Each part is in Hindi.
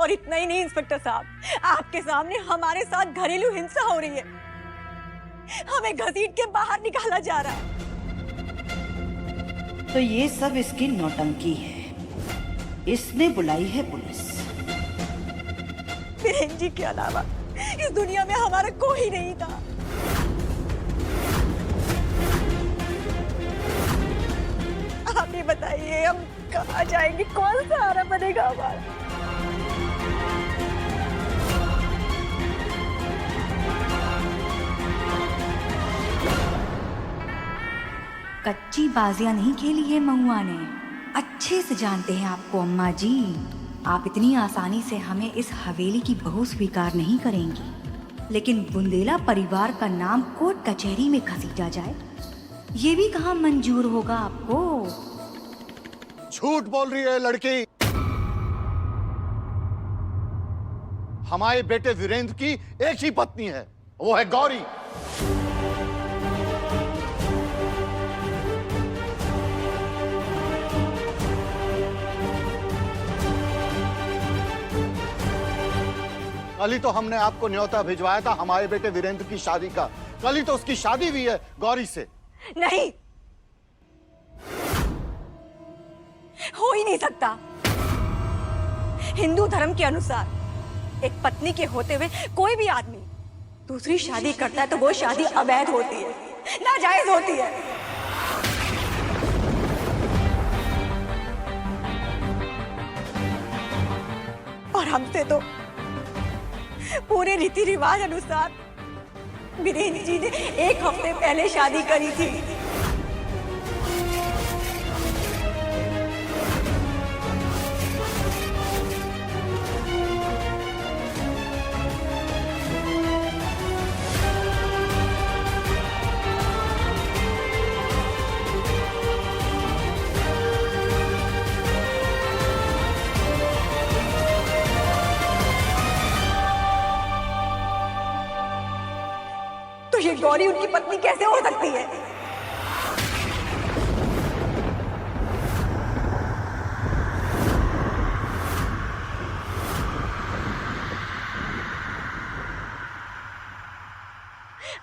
और इतना ही नहीं इंस्पेक्टर साहब, आपके सामने हमारे साथ घरेलू हिंसा हो रही है। हमें घसीट के बाहर निकाला जा रहा है। तो ये सब इसकी नौटंकी है। इसने बुलाई है पुलिस। बीरेन जी के अलावा इस दुनिया में हमारा कोई नहीं था। आप ही बताइए, हम कहाँ जाएंगे? कौन सहारा बनेगा हमारा? कच्ची बाजियां नहीं खेली है महुआ ने। अच्छे से जानते हैं आपको अम्मा जी। आप इतनी आसानी से हमें इस हवेली की बहू स्वीकार नहीं करेंगी। लेकिन बुंदेला परिवार का नाम कोर्ट कचहरी में घसीटा जाए, ये भी कहाँ मंजूर होगा आपको? झूठ बोल रही है लड़की। हमारे बेटे वीरेंद्र की एक ही पत्नी है, वो है गौरी। कल ही तो हमने आपको न्योता भिजवाया था हमारे बेटे वीरेंद्र की शादी का। कल ही तो उसकी शादी हुई है गौरी से। नहीं, हो ही नहीं सकता। हिंदू धर्म के अनुसार एक पत्नी के होते हुए कोई भी आदमी दूसरी शादी करता है तो वो शादी अवैध होती है, नाजायज होती है। और हमसे तो पूरे रीति रिवाज अनुसार वीरेंद्र जी ने एक हफ्ते पहले शादी करी थी। तो ये गौरी उनकी पत्नी कैसे हो सकती है?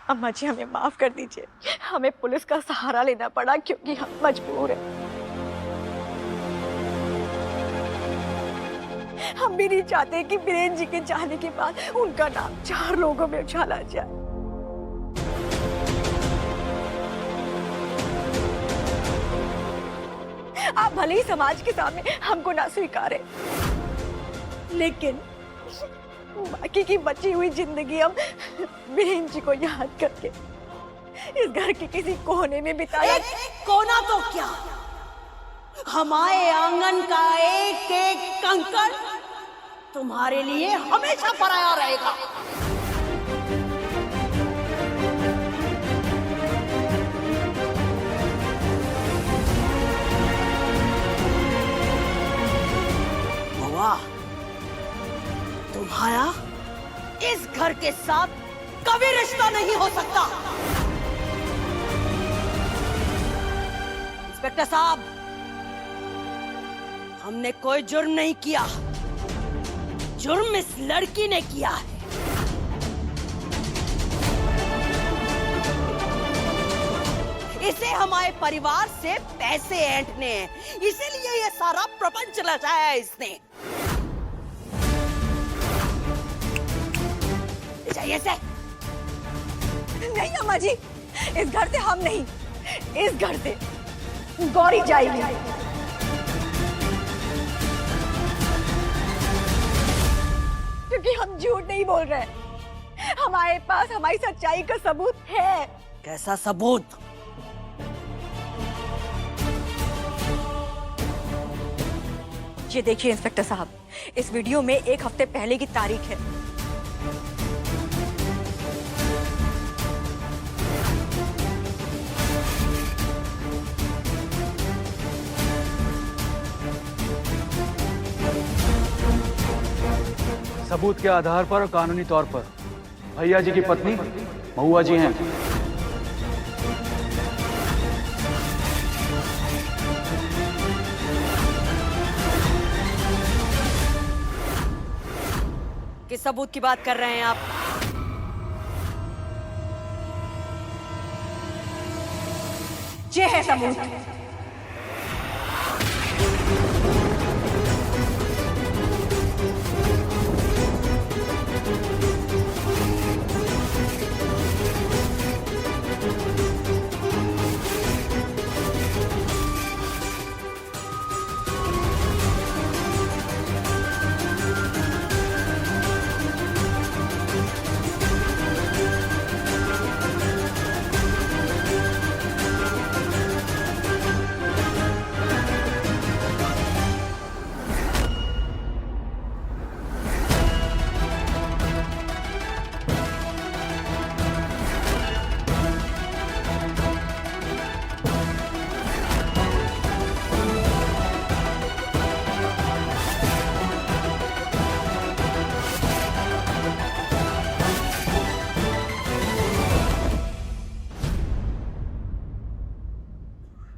अम्मा जी, हमें माफ कर दीजिए। हमें पुलिस का सहारा लेना पड़ा क्योंकि हम मजबूर हैं। हम भी नहीं चाहते कि बीरेन जी के जाने के बाद उनका नाम 4 लोगों में उछाला जाए। आप भले ही समाज के सामने हमको ना स्वीकारें, लेकिन बाकी की बची हुई जिंदगी हम बीरेन जी को याद करके इस घर के किसी कोने में बिताया। कोना तो क्या, हमारे आंगन का एक एक कंकड़ तुम्हारे लिए हमेशा पराया रहेगा। तुम्हारा इस घर के साथ कभी रिश्ता नहीं हो सकता। इंस्पेक्टर साहब, हमने कोई जुर्म नहीं किया, जुर्म इस लड़की ने किया है। इसे हमारे परिवार से पैसे ऐंठने हैं, इसीलिए ये सारा प्रपंच रचाया है इसने। चाहिए से? नहीं अम्मा जी, इस घर से हम नहीं, इस घर से गौरी जाएगी। क्योंकि हम झूठ नहीं बोल रहे, हमारे पास हमारी सच्चाई का सबूत है। कैसा सबूत? ये देखिए इंस्पेक्टर साहब, इस वीडियो में 1 हफ्ते पहले की तारीख है। सबूत के आधार पर और कानूनी तौर पर भैया जी की पत्नी महुआ जी हैं। सबूत की बात कर रहे हैं आप? ये है सबूत।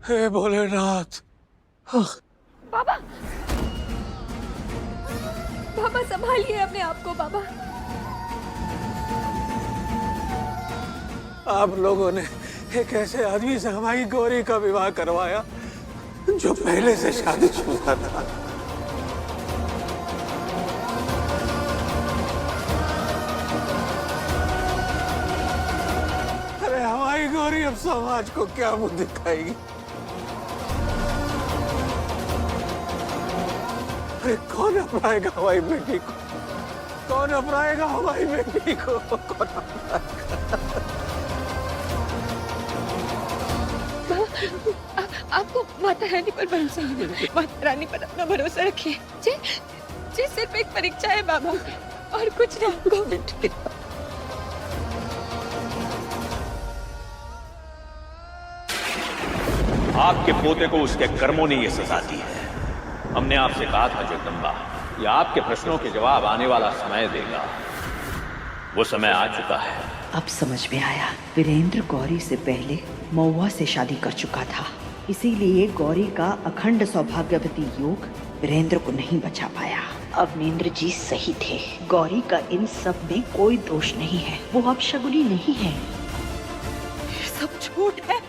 हे भोलेनाथ। बाबा, बाबा संभालिए अपने आप को बाबा। आप लोगों ने एक ऐसे आदमी से हमारी गौरी का विवाह करवाया जो पहले से शादीशुदा था। अरे हमारी गौरी अब समाज को क्या मुंह दिखाएगी? अरे कौन अपनाएगा हमारी बेटी को? कौन अपनाएगा हमारी बेटी को? कौन आपको माता रानी पर भरोसा है। माता रानी पर अपना भरोसा रखिए। जी सिर्फ एक परीक्षा है बाबा, और कुछ नहीं। आपके पोते को उसके कर्मों ने ये सजा दी है। हमने आपसे कहा था जगदम्बा, ये आपके प्रश्नों के जवाब आने वाला समय देगा। वो समय आ चुका है। अब समझ में आया, वीरेंद्र गौरी से पहले महुआ से शादी कर चुका था, इसीलिए गौरी का अखंड सौभाग्यवती योग वीरेंद्र को नहीं बचा पाया। अब नींद्र जी सही थे, गौरी का इन सब में कोई दोष नहीं है, वो अब शगुनी नहीं है। सब झूठ है।